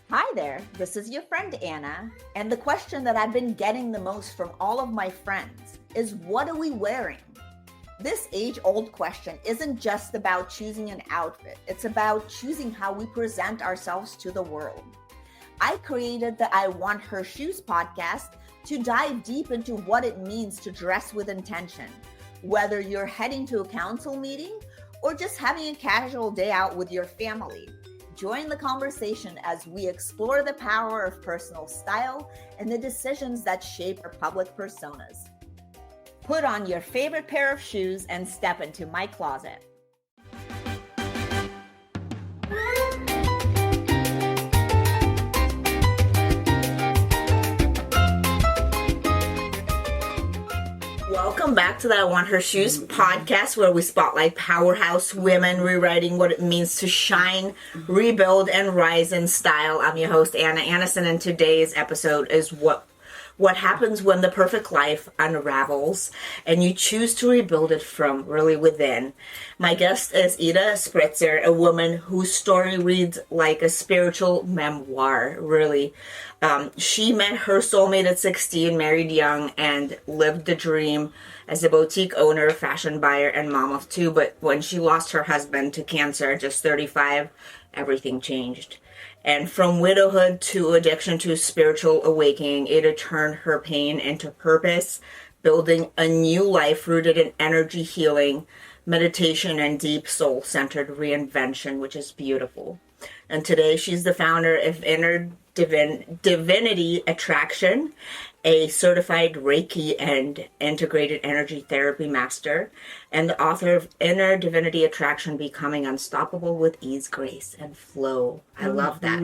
Hi there, this is your friend Anna, and the question that I've been getting the most from all of my friends is, what are we wearing? This age-old question isn't just about choosing an outfit, it's about choosing how we present ourselves to the world. I created the I Want Her Shoes podcast to dive deep into what it means to dress with intention, whether you're heading to a council meeting or just having a casual day out with your family. Join the conversation as we explore the power of personal style and the decisions that shape our public personas. Put on your favorite pair of shoes and step into my closet. Welcome back to the I Want Her Shoes podcast, where we spotlight powerhouse women rewriting what it means to shine, rebuild, and rise in style. I'm your host, Anna Anderson, and today's episode is what happens when the perfect life unravels and you choose to rebuild it from really within. My guest is Ida Spritzer, a woman whose story reads like a spiritual memoir, really. She met her soulmate at 16, married young, and lived the dream as a boutique owner, fashion buyer, and mom of two. But when she lost her husband to cancer at just 35, everything changed. And from widowhood to addiction to spiritual awakening, Ada turned her pain into purpose, building a new life rooted in energy healing, meditation, and deep soul-centered reinvention, which is beautiful. And today she's the founder of Inner Divinity Attraction, a certified Reiki and integrated energy therapy master, and the author of Inner Divinity Attraction, Becoming Unstoppable with Ease, Grace, and Flow. I love that.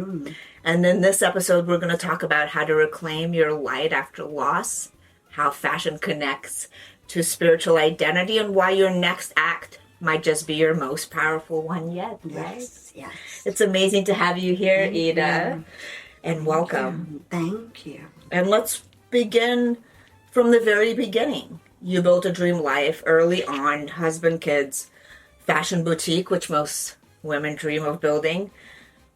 And in this episode, we're going to talk about how to reclaim your light after loss, how fashion connects to spiritual identity, and why your next act might just be your most powerful one yet, right? Yes. It's amazing to have you here, Ida, and welcome. Thank you. And let's begin from the very beginning. You built a dream life early on, husband, kids, fashion boutique, which most women dream of building.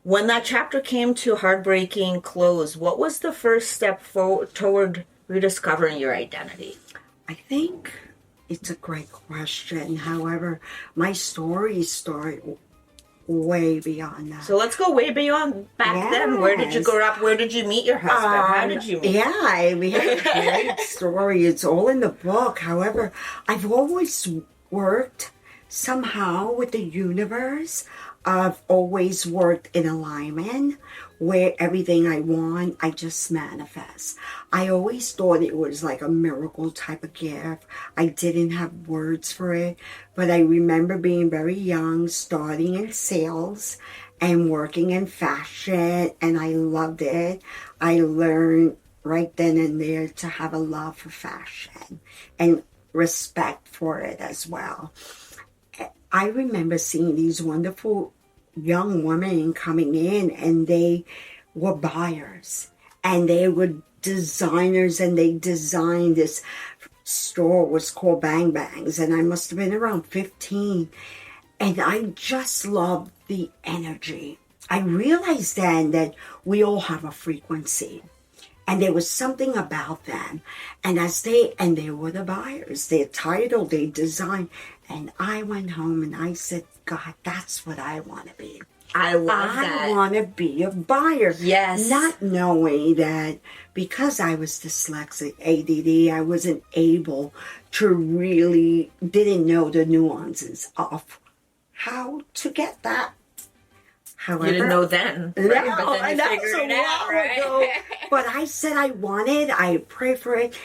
When that chapter came to heartbreaking close, what was the first step forward toward rediscovering your identity? I think it's a great question. However, my story started way beyond that. So let's go way beyond back then. Where did you grow up? Where did you meet your husband? How did you meet? Yeah, we have a great story. It's all in the book. However, I've always worked somehow with the universe. I've always worked in alignment where everything I want, I just manifest. I always thought it was like a miracle type of gift. I didn't have words for it, but I remember being very young, starting in sales and working in fashion, and I loved it. I learned right then and there to have a love for fashion and respect for it as well. I remember seeing these wonderful young women coming in, and they were buyers and they were designers, and they designed this store was called Bang Bangs, and I must have been around 15, and I just loved the energy. I realized then that we all have a frequency, and there was something about them, and they were the buyers, their title, their design. And I went home and I said, God, that's what I want to be. I love that. I want to be a buyer. Yes. Not knowing that because I was dyslexic, ADD, I wasn't able to didn't know the nuances of how to get that. However, You didn't know then, right? No, But then you that figured was a it out, while right? ago. But I said I wanted, I prayed for it.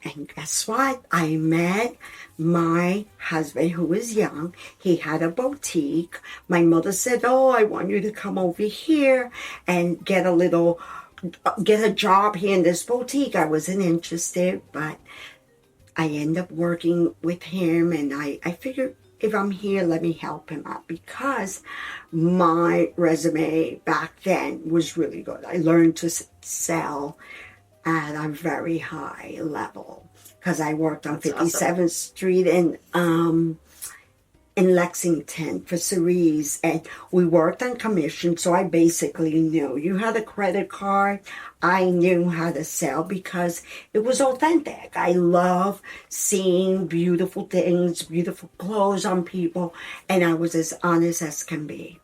And guess what? I met my husband, who was young. He had a boutique. My mother said, oh, I want you to come over here and get a job here in this boutique. I wasn't interested, but I ended up working with him, and I figured, if I'm here, let me help him out, because my resume back then was really good. I learned to sell at a very high level because I worked on 57th Street in Lexington for Cerise, and we worked on commission, so I basically knew. You had a credit card, I knew how to sell because it was authentic. I love seeing beautiful things, beautiful clothes on people, and I was as honest as can be.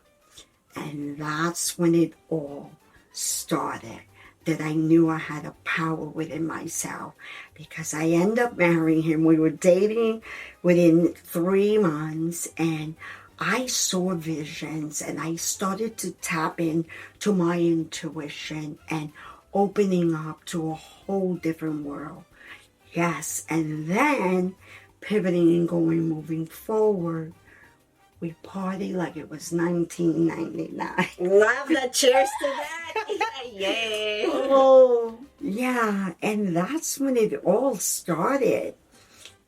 And that's when it all started, that I knew I had a power within myself, because I ended up marrying him. We were dating within 3 months, and I saw visions, and I started to tap into my intuition and opening up to a whole different world. Yes, and then pivoting and moving forward, we party like it was 1999. Love that. Cheers to that. Yay. Oh, yeah. And that's when it all started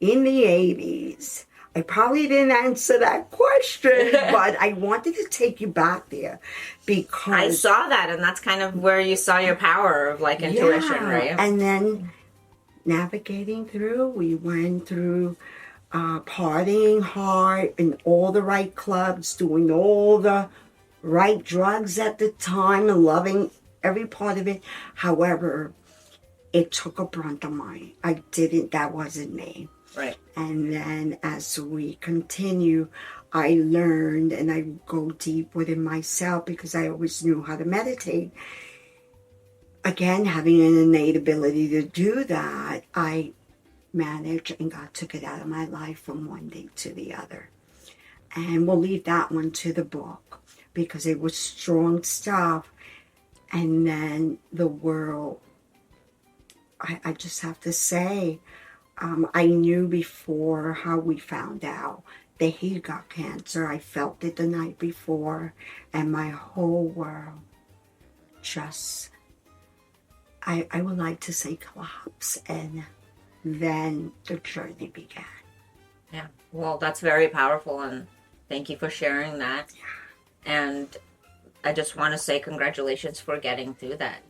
in the 80s. I probably didn't answer that question, but I wanted to take you back there because I saw that, and that's kind of where you saw your power of like intuition, right? And then navigating through, we went through partying hard in all the right clubs, doing all the right drugs at the time, and loving every part of it. However, it took a brunt of mine. That wasn't me. Right. And then as we continue, I learned, and I go deep within myself because I always knew how to meditate. Again, having an innate ability to do that, I managed, and God took it out of my life from one day to the other. And we'll leave that one to the book because it was strong stuff. And then the world, I just have to say, I knew before how we found out that he got cancer. I felt it the night before, and my whole world just, I would like to say collapsed, and then the journey began. Yeah. Well, that's very powerful, and thank you for sharing that. Yeah. And I just want to say congratulations for getting through that.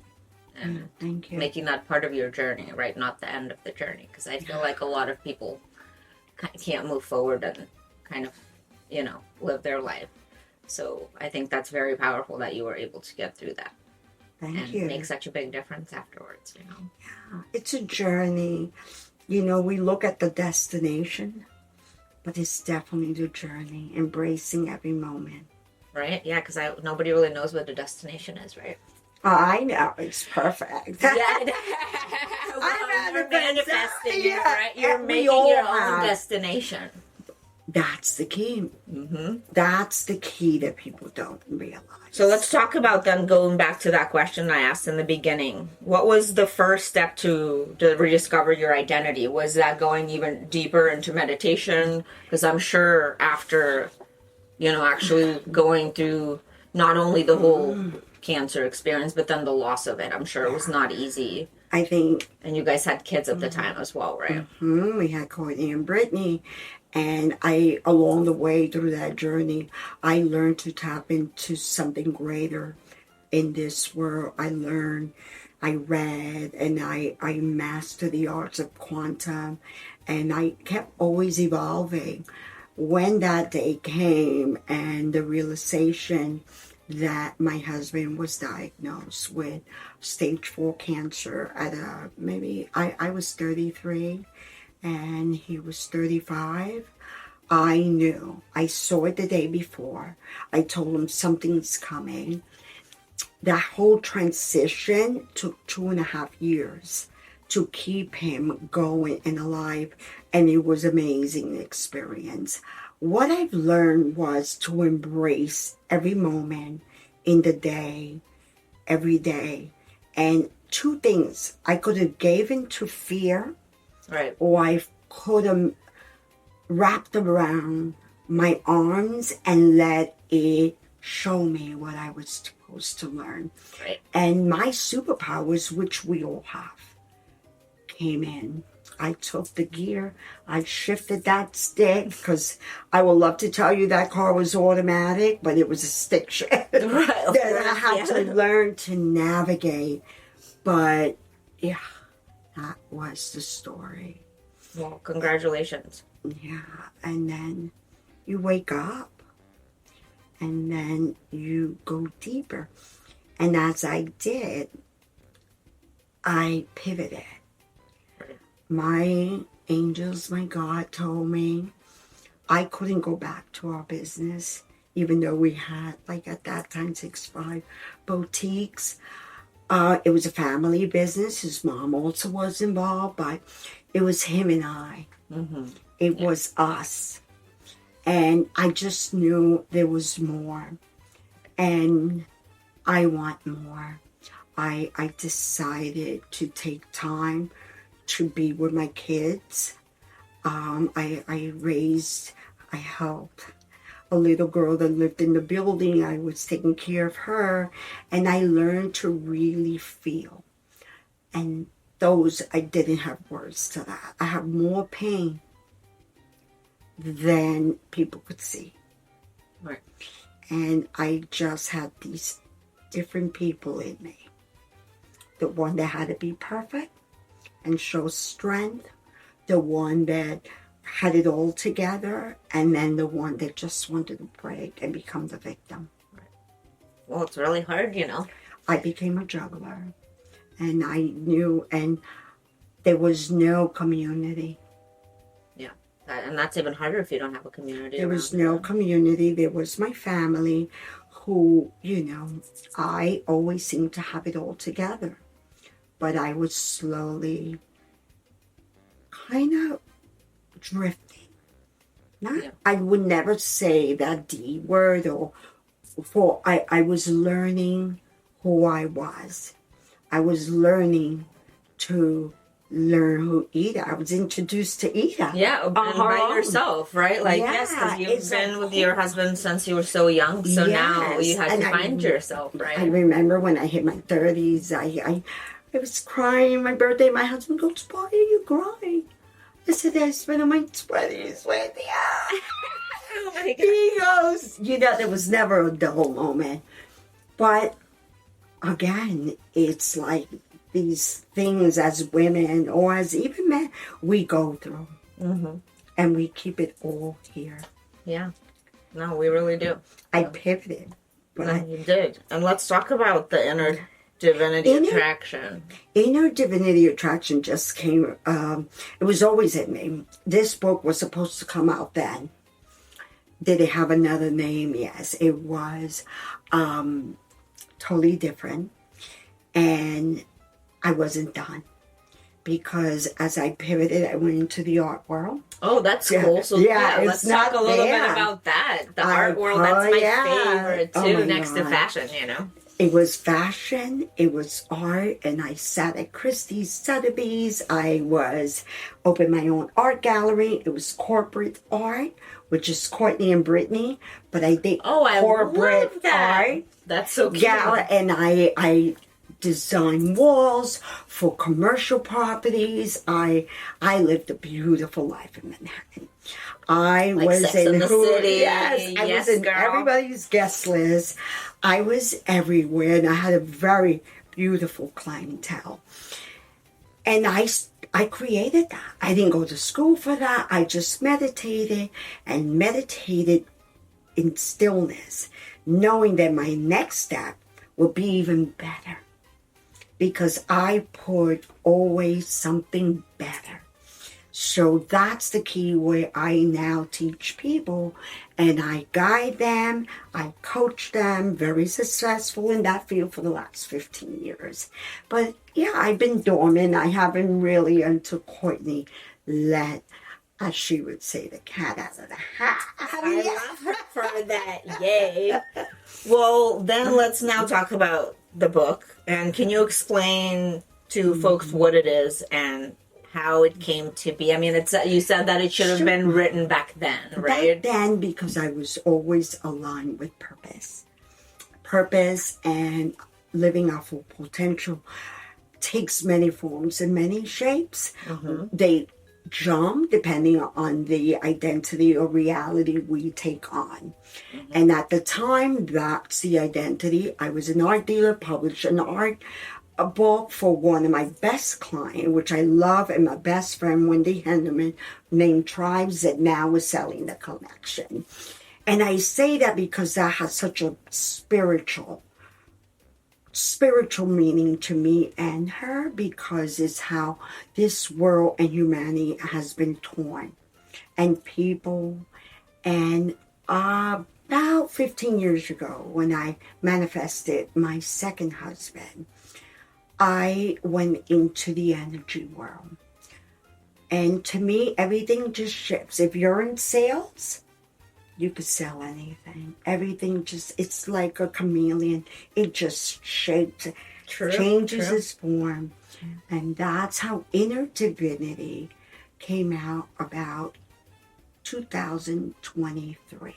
And thank you. Making that part of your journey, right? Not the end of the journey. Because I feel like a lot of people can't move forward and kind of, live their life. So I think that's very powerful that you were able to get through that. Thank you. Make such a big difference afterwards, Yeah, it's a journey. We look at the destination, but it's definitely the journey, embracing every moment. Right? Yeah, because nobody really knows what the destination is, right? I know, it's perfect. Yeah, I'm manifesting it, right? You're making your own destination. That's the key. Mm-hmm. That's the key that people don't realize. So let's talk about then going back to that question I asked in the beginning. What was the first step to rediscover your identity? Was that going even deeper into meditation? Because I'm sure after, actually going through not only the whole cancer experience, but then the loss of it, I'm sure it was not easy. I think. And you guys had kids at the time as well, right? Mm-hmm. We had Courtney and Brittany. And along the way through that journey, I learned to tap into something greater in this world. I read, and I mastered the arts of quantum, and I kept always evolving. When that day came and the realization that my husband was diagnosed with stage 4 cancer at I was 33 and he was 35. I knew. I saw it the day before. I told him something's coming. That whole transition took 2.5 years to keep him going and alive, and it was an amazing experience. What I've learned was to embrace every moment in the day, every day. And 2 things. I could have given to fear, right, or I could have wrapped around my arms and let it show me what I was supposed to learn. Right. And my superpowers, which we all have, came in. I took the gear, I shifted that stick, because I would love to tell you that car was automatic, but it was a stick shift right, that I had to learn to navigate. But yeah, that was the story. Well, congratulations. Yeah, and then you wake up and then you go deeper. And as I did, I pivoted. My angels, my God told me I couldn't go back to our business, even though we had, like at that time, 6-5 boutiques. It was a family business. His mom also was involved, but it was him and I. Mm-hmm. It was us. And I just knew there was more. And I want more. I decided to take time to be with my kids. I helped a little girl that lived in the building. I was taking care of her, and I learned to really feel. And those, I didn't have words to that. I have more pain than people could see. Right. And I just had these different people in me. The one that had to be perfect and show strength, the one that had it all together, and then the one that just wanted to break and become the victim. Well, it's really hard, you know. I became a juggler, and I knew, and there was no community. Yeah, and that's even harder if you don't have a community. There was no community. There was my family who, you know, I always seemed to have it all together. But I was slowly kind of drifting. I would never say that D word I was learning who I was. I was learning to learn who Ida. I was introduced to Ida. Yeah, and by yourself, right? Like, yes, because you've been with your husband since you were so young. So now you had to find yourself, right? I remember when I hit my 30s, I was crying. My birthday, my husband goes, "Why are you crying?" I said, "I spent my 20s with you." Oh my God. He goes, you know, there was never a dull moment. But again, it's like these things as women or as even men, we go through. Mm-hmm. And we keep it all here. Yeah. No, we really do. I pivoted. But you did. And let's talk about the Inner Divinity Attraction. Inner Divinity Attraction just came, it was always in me. This book was supposed to come out then. Did it have another name? Yes, it was totally different. And I wasn't done. Because as I pivoted, I went into the art world. Oh, that's cool. So let's talk a little bit about that. The art world, that's my favorite too, next to fashion, you know. It was fashion, it was art, and I sat at Christie's, Sotheby's. I opened my own art gallery. It was corporate art, which is Courtney and Brittany, but I did corporate love that. art. That's so cute. Yeah, and I designed walls for commercial properties. I lived a beautiful life in Manhattan. I was Sex in the City. Yes, I was in everybody's guest list. I was everywhere, and I had a very beautiful clientele. And I created that. I didn't go to school for that. I just meditated and meditated in stillness, knowing that my next step would be even better. Because I put always something better. So that's the key where I now teach people, and I guide them, I coach them, very successful in that field for the last 15 years. But yeah, I've been dormant. I haven't really, until Courtney let, as she would say, the cat out of the hat. I love her for that. Yay. Well, then let's now talk about the book. And can you explain to folks what it is and how it came to be? I mean, you said that it should have been written back then, right? Back then, because I was always aligned with purpose. Purpose and living our full potential takes many forms and many shapes. Mm-hmm. They jump depending on the identity or reality we take on. Mm-hmm. And at the time, that's the identity. I was an art dealer, published an art a book for one of my best clients, which I love, and my best friend, Wendy Henderman, named Tribes, that now is selling the collection. And I say that because that has such a spiritual meaning to me and her, because it's how this world and humanity has been torn. And people, and about 15 years ago, when I manifested my second husband, I went into the energy world. And to me, everything just shifts. If you're in sales, you could sell anything. Everything just, it's like a chameleon. It just shapes, changes its form. And that's how Inner Divinity came out about 2023.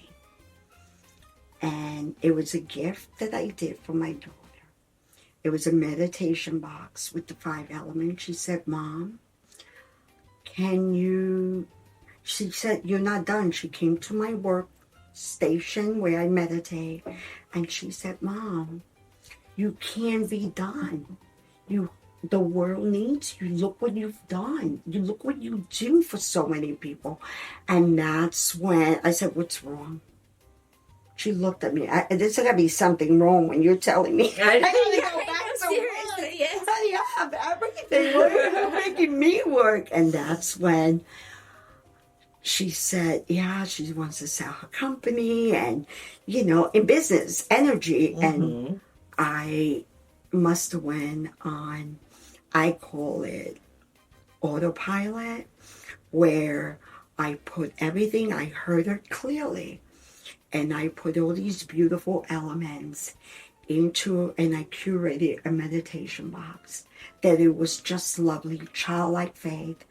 And it was a gift that I did for my daughter. It was a meditation box with the 5 elements. She said, Mom, she said, you're not done. She came to my work station where I meditate, and she said, Mom, you can't be done. The world needs you. Look what you've done. You look what you do for so many people. And that's when I said, what's wrong? She looked at me. There's got to be something wrong when you're telling me. I gotta go back to work. Yes. I have everything. You're making me work. And that's when she said, yeah, she wants to sell her company and, in business, energy. Mm-hmm. And I must have went on, I call it autopilot, where I put everything, I heard her clearly. And I put all these beautiful elements into, and I curated a meditation box that it was just lovely, childlike faith.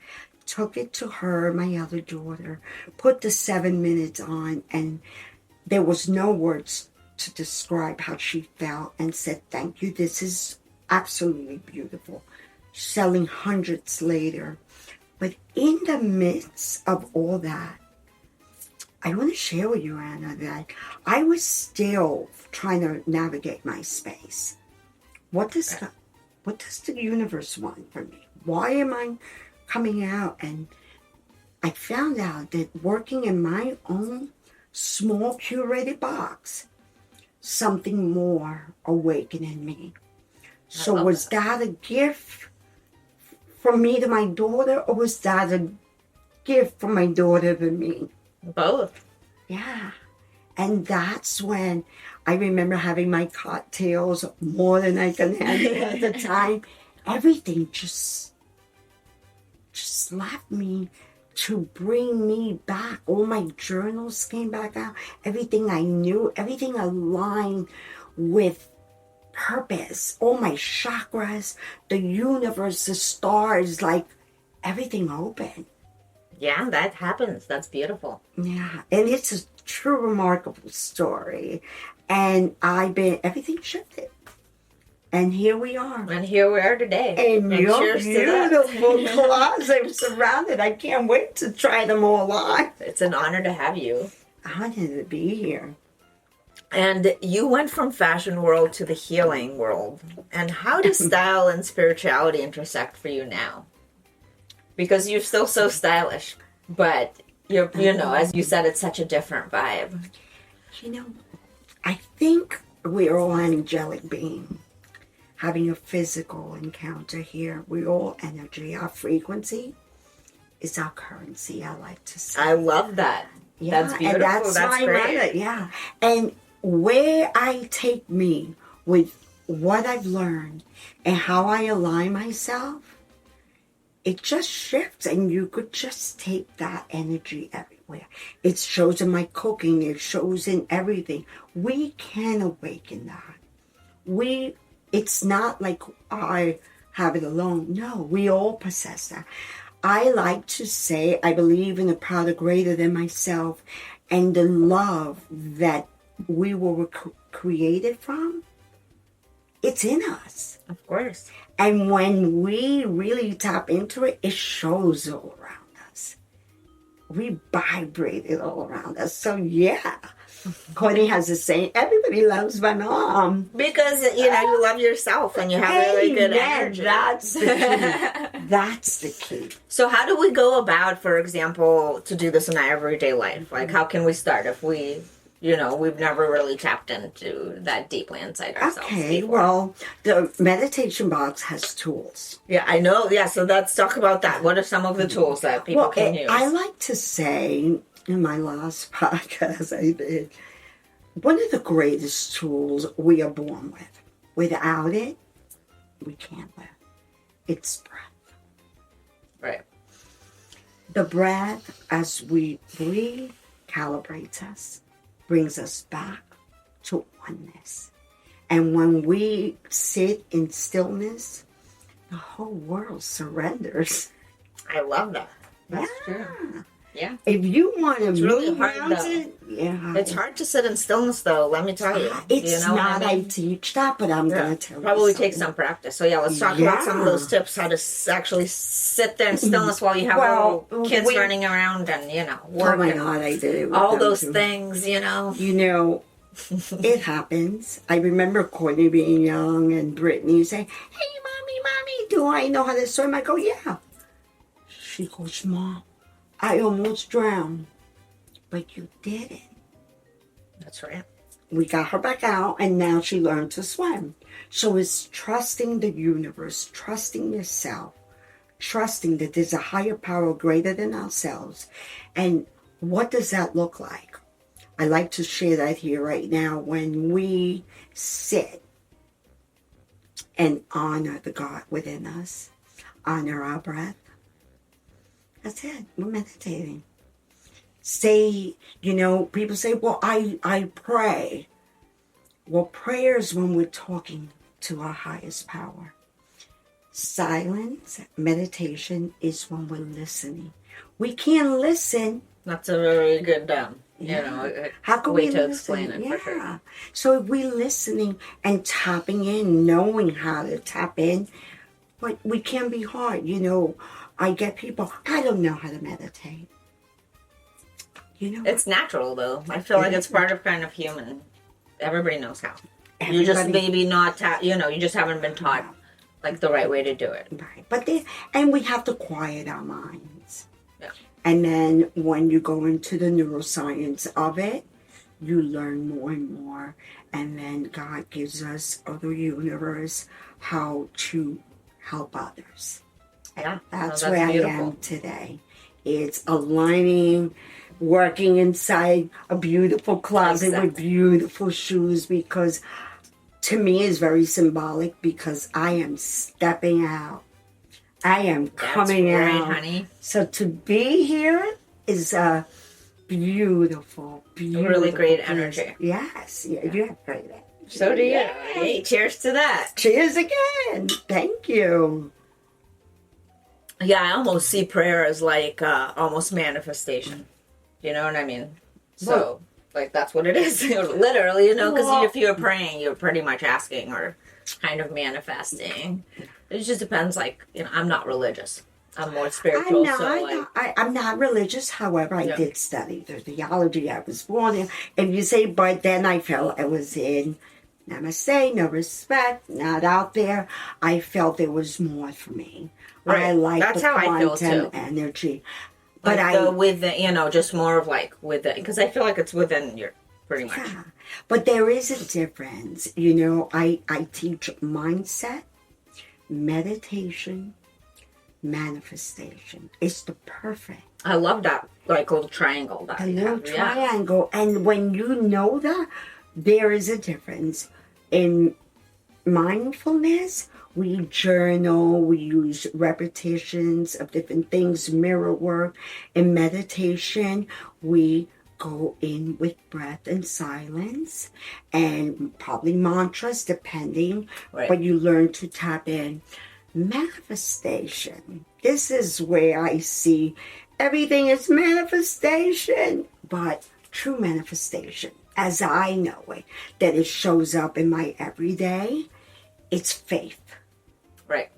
Took it to her, my other daughter, put the 7 minutes on, and there was no words to describe how she felt, and said, thank you, this is absolutely beautiful. Selling hundreds later. But in the midst of all that, I want to share with you, Anna, that I was still trying to navigate my space. What does the universe want from me? Why am I coming out? And I found out that working in my own small curated box, something more awakened in me. So was that a gift from me to my daughter, or was that a gift from my daughter to me? Both. Yeah. And that's when I remember having my cocktails, more than I can handle at the time. Everything just left me to bring me back. All my journals came back out. Everything I knew, everything aligned with purpose. All my chakras, the universe, the stars, like everything opened. Yeah, that happens. That's beautiful. Yeah, and it's a true remarkable story. And everything shifted. And here we are. And here we are today. And your beautiful closet surrounded. I can't wait to try them all on. It's an honor to have you. Honored to be here. And you went from fashion world to the healing world. And how do style and spirituality intersect for you now? Because you're still so stylish, but as you said, it's such a different vibe. I think we're all an angelic being having a physical encounter here. We're all energy. Our frequency is our currency, I like to say. I love that. Yeah, that's beautiful. And that's great. Yeah. And where I take me with what I've learned and how I align myself, it just shifts, and you could just take that energy everywhere. It shows in my cooking. It shows in everything. We can awaken that. It's not like I have it alone. No, we all possess that. I like to say I believe in a power greater than myself, and the love that we were created from, it's in us. Of course. And when we really tap into it, it shows all around us. We vibrate it all around us. So yeah, Courtney has a saying, everybody loves my mom. Because, you love yourself and you have really good energy. That's the key. That's the key. So how do we go about, for example, to do this in our everyday life? Like, how can we start if we've never really tapped into that deeply inside ourselves? Okay, before? well, the meditation box has tools. Yeah, I know. Yeah, so let's talk about that. What are some of the tools that people can use? I like to say, in my last podcast I did, one of the greatest tools we are born with. Without it, we can't live. It's breath. Right. The breath, as we breathe, calibrates us, brings us back to oneness. And when we sit in stillness, the whole world surrenders. I love that. That's true. Yeah. If you want to move really hard, mountain, yeah. It's hard to sit in stillness, though, let me tell you. It's not, I teach that, but I'm going to tell you. Probably take some practice. So, let's talk about some of those tips, how to actually sit there in stillness while you have little kids running around and, work. Oh my God, I did it. All those things, It happens. I remember Courtney being young and Brittany saying, hey, mommy, do I know how to swim? I go, yeah. She goes, Mom, I almost drowned. But you didn't. That's right. We got her back out and now she learned to swim. So it's trusting the universe, trusting yourself, trusting that there's a higher power greater than ourselves. And what does that look like? I like to share that here right now. When we sit and honor the God within us, honor our breath, that's it. We're meditating. Say, people say, well, I pray. Well, prayer is when we're talking to our highest power. Silence, meditation is when we're listening. We can't listen. That's a very good, How can way we to listen? explain it, for sure. So if we're listening and tapping in, knowing how to tap in, but we can be hard. I get people, I don't know how to meditate. It's natural, though. I feel like it's part of kind of human. Everybody knows how. You just maybe not, you just haven't been taught like the right way to do it. Right. But and we have to quiet our minds. Yeah. And then when you go into the neuroscience of it, you learn more and more. And then God gives us, or the universe, how to help others. Yeah. That's where beautiful. I am today. It's aligning, working inside a beautiful closet with beautiful shoes, because to me is very symbolic, because I am stepping out. I am coming out. Honey. So to be here is a beautiful, really great energy. Yes. Yeah. You have great energy. So do you. Yes. Hey, cheers to that. Cheers again. Thank you. Yeah, I almost see prayer as like almost manifestation. You know what I mean? So, that's what it is. Literally, because if you're praying, you're pretty much asking or kind of manifesting. It just depends, I'm not religious. I'm more spiritual. I'm not religious. However, I did study the theology. I was born in. And you say, but then I felt I was in namaste, no respect, not out there. I felt there was more for me. Right. I like That's the how I feel quantum too. energy. But just more of because I feel like it's within your, pretty much. Yeah. But there is a difference. I teach mindset, meditation, manifestation. It's the perfect. I love that, little triangle. The little triangle. And when you know that, there is a difference. In mindfulness, we journal, we use repetitions of different things, mirror work. In meditation, we go in with breath and silence and probably mantras, depending. Right. But you learn to tap in. Manifestation. This is where I see everything is manifestation, but true manifestation, as I know it, that it shows up in my everyday, it's faith. Right.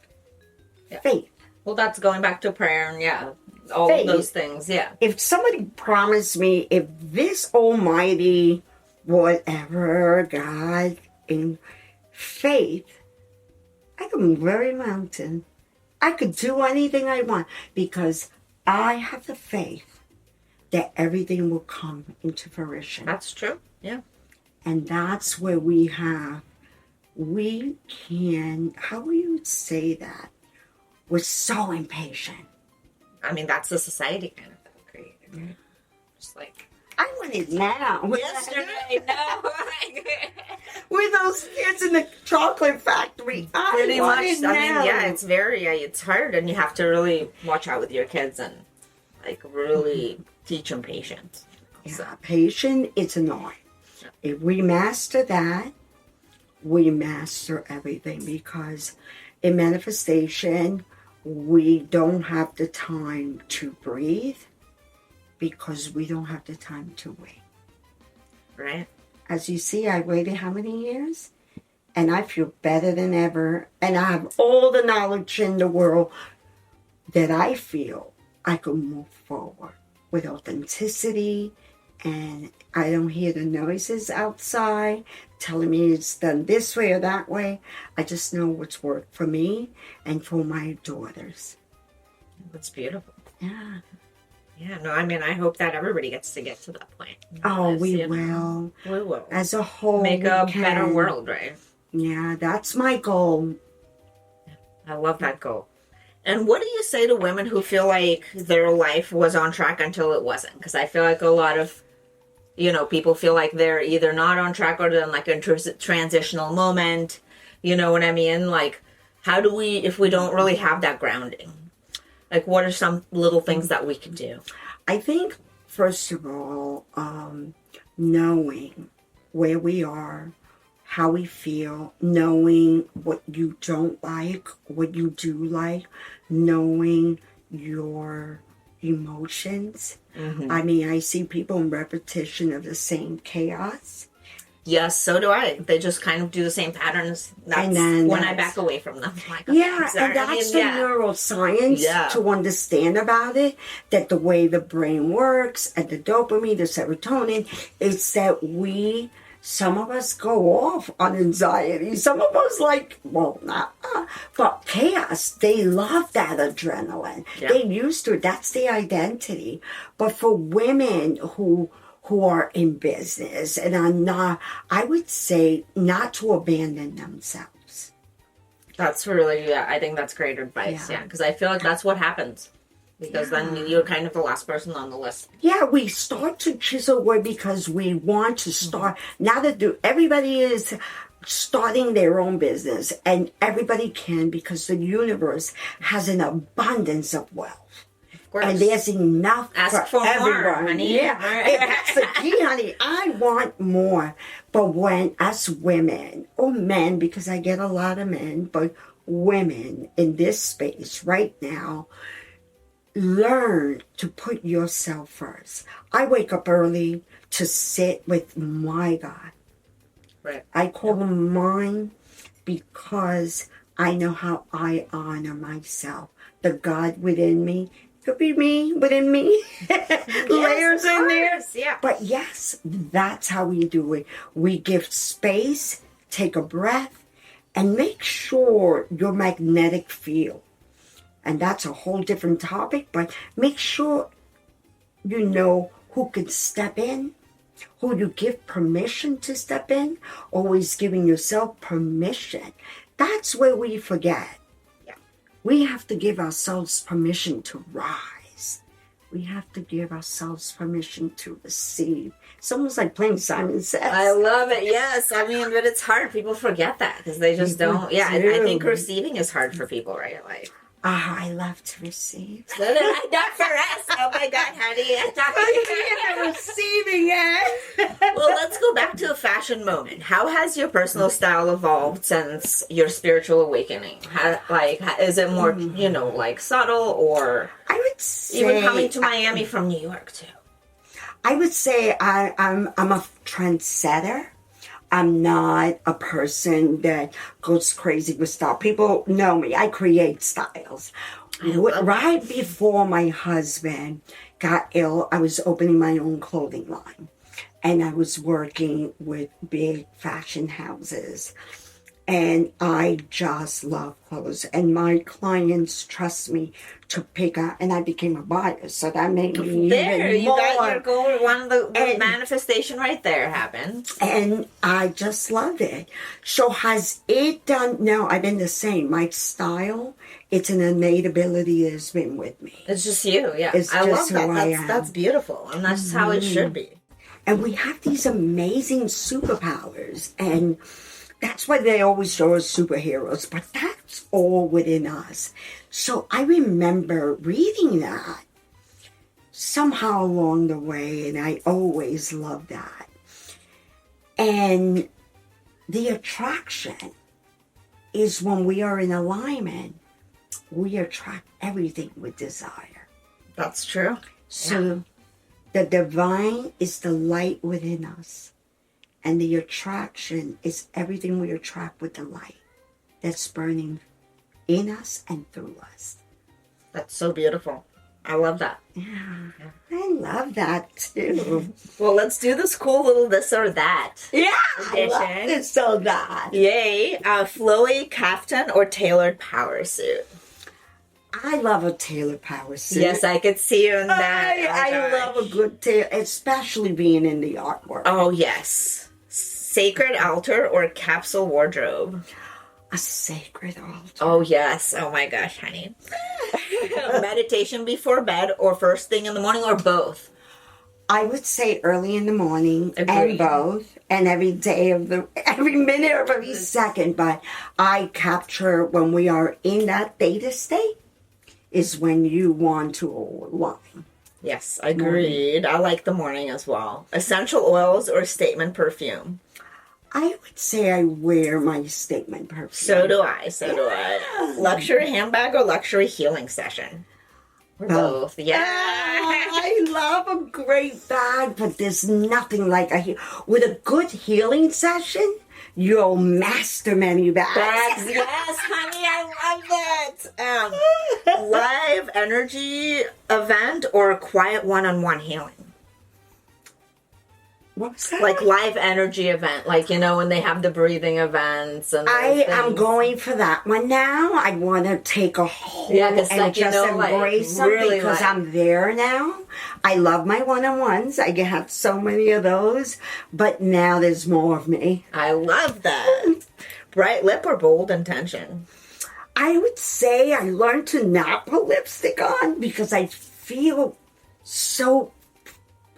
Yeah. Faith. Well, that's going back to prayer and all faith. Of those things, yeah. If somebody promised me, if this almighty whatever, God, in faith, I can move every mountain. I could do anything I want because I have the faith that everything will come into fruition. That's true. Yeah. And that's where we can, how will you say that? We're so impatient. I mean, that's the society kind of created, right? Just like, I want it now. yesterday, no. With those kids in the chocolate factory. Pretty I want much. it I mean, now. yeah, it's hard, and you have to really watch out with your kids and like really teach them patience. Yeah, So, patience, it's an art. If we master that, we master everything, because in manifestation, we don't have the time to breathe because we don't have the time to wait. right? As you see, I waited how many years? And I feel better than ever. And I have all the knowledge in the world that I feel I can move forward with authenticity. And I don't hear the noises outside telling me it's done this way or that way. I just know what's worked for me and for my daughters. That's beautiful. Yeah. Yeah, no, I mean, I hope that everybody gets to that point. Oh, we You know, will. We will. As a whole, Make we a can. better world, right? Yeah, that's my goal. I love that goal. And what do you say to women who feel like their life was on track until it wasn't? Because I feel like a lot of, people feel like they're either not on track or they're in like a transitional moment. You know what I mean? Like, how do we, if we don't really have that grounding? Like, what are some little things that we can do? I think, first of all, knowing where we are, how we feel, knowing what you don't like, what you do like, knowing your emotions. Mm-hmm. I mean, I see people in repetition of the same chaos. Yes, so do I. They just kind of do the same patterns. That's And then when I back away from them. Like, Yeah, sorry. and that's I mean, the yeah. neuroscience to understand about it, that the way the brain works and the dopamine, the serotonin, is that some of us go off on anxiety. Some of us but chaos. They love that adrenaline. Yeah. They used to it. That's the identity. But for women who are in business and are not, I would say not to abandon themselves. That's really, I think that's great advice. Yeah, because I feel like that's what happens. Because then you're kind of the last person on the list. Yeah, we start to chisel away because we want to start. Now that everybody is starting their own business, and everybody can, because the universe has an abundance of wealth. And there's enough for everyone. More, honey. Yeah, that's the key, honey. I want more. But when us women, or men, because I get a lot of men, but women in this space right now, learn to put yourself first. I wake up early to sit with my God. Right. I call him mine because I know how I honor myself. The God within me. Could be me within me. Layers in there. Yeah. But yes, that's how we do it. We give space, take a breath, and make sure your magnetic field. And that's a whole different topic, but make sure you know who can step in, who you give permission to step in, always giving yourself permission. That's where we forget. We have to give ourselves permission to rise. We have to give ourselves permission to receive. It's almost like playing Simon Says. I love it. Yes. I mean, but it's hard. People forget that because they just don't. Yeah. I think receiving is hard for people, right? Like, I love to receive. Not for us. Oh my God, honey. Receiving it. Well, let's go back to the fashion moment. How has your personal style evolved since your spiritual awakening? Is it more, subtle, or I would say, even coming to Miami from New York too? I would say I'm a trendsetter. I'm not a person that goes crazy with style. People know me. I create styles. Right before my husband got ill, I was opening my own clothing line. and I was working with big fashion houses. And I just love clothes. And my clients trust me to pick out, and I became a buyer. So that made me there, even you more. got your goal. One of the manifestation right there happened. And I just love it. So has it done, no, I've been the same. My style, it's an innate ability that has been with me. It's just you, yeah. It's I love just that. who I am. That's beautiful. And that's how it should be. And we have these amazing superpowers. And that's why they always show us superheroes. But that's all within us. So I remember reading that somehow along the way. And I always loved that. And the attraction is when we are in alignment, we attract everything with desire. That's true. So the divine is the light within us. And the attraction is everything we attract with the light that's burning in us and through us. That's so beautiful. I love that. Yeah, I love that too. Well, let's do this cool little this or that. Yeah, I edition. love this or that. Yay. Flowy kaftan or tailored power suit. I love a tailored power suit. Yes, I could see you in that. I love a good tailor, especially being in the artwork. Oh, yes. Sacred altar or capsule wardrobe? A sacred altar. Oh, yes. Oh, my gosh, honey. Meditation before bed or first thing in the morning or both? I would say early in the morning Agreed. and both, and every minute of every second. But I capture when we are in that theta state is when you want to align. Yes, agreed. I like the morning as well. Essential oils or statement perfume? I would say I wear my statement perfume. So do I. Luxury handbag or luxury healing session? Or both. Yeah. I love a great bag, but there's nothing like with a good healing session. You'll master many bags. Yes, honey, I love that. Live energy event or quiet one-on-one healing? What was that? Like live energy event, like, you know, when they have the breathing events. And I am going for that one now. I want to take a hold and like, just embrace them really because I'm there now. I love my one-on-ones. I have so many of those, but now there's more of me. I love that. Bright lip or bold intention? I would say I learned to not put lipstick on because I feel so,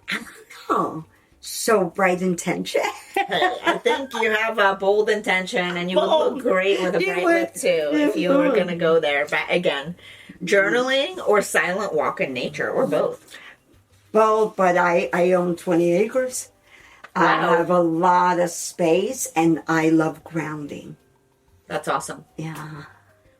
I don't know, so bright intention. Hey, I think you have a bold intention and you would look great with a bright lip too if you were going to go there. But again, journaling or silent walk in nature or both? Both, but I own 20 acres. Wow. I have a lot of space and I love grounding. That's awesome. Yeah.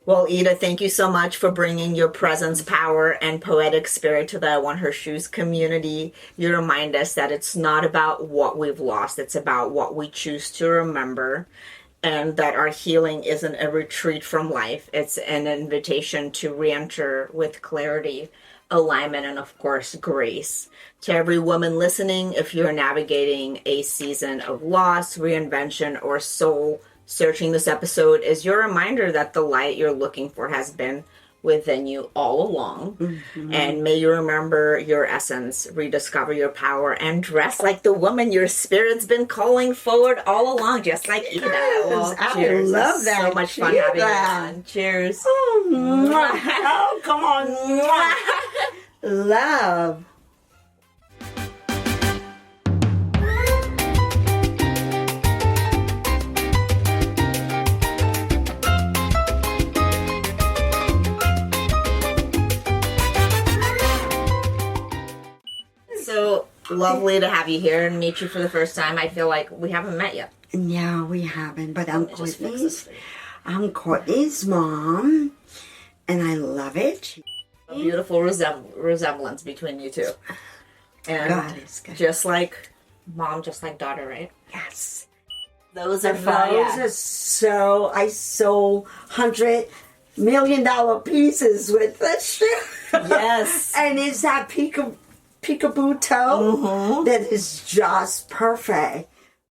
Well, Ida, thank you so much for bringing your presence, power, and poetic spirit to the I Want Her Shoes community. You remind us that it's not about what we've lost. It's about what we choose to remember, and that our healing isn't a retreat from life. It's an invitation to re-enter with clarity, alignment, and of course, grace. To every woman listening, if you're navigating a season of loss, reinvention, or soul searching, this episode is your reminder that the light you're looking for has been within you all along. Mm-hmm. And may you remember your essence, rediscover your power, and dress like the woman your spirit's been calling forward all along, just like Ida. Well, I love that. So much fun having you on. Cheers. Oh, come on. Love. So lovely to have you here and meet you for the first time. I feel like we haven't met yet. No, we haven't, but I'm Courtney's mom, and I love it. A beautiful resemblance between you two. And God is good. Just like mom, just like daughter, right? Yes. Those are fun. Those are so, I sold $100 million pieces with that shoe. Yes. And it's that peekaboo toe that is just perfect.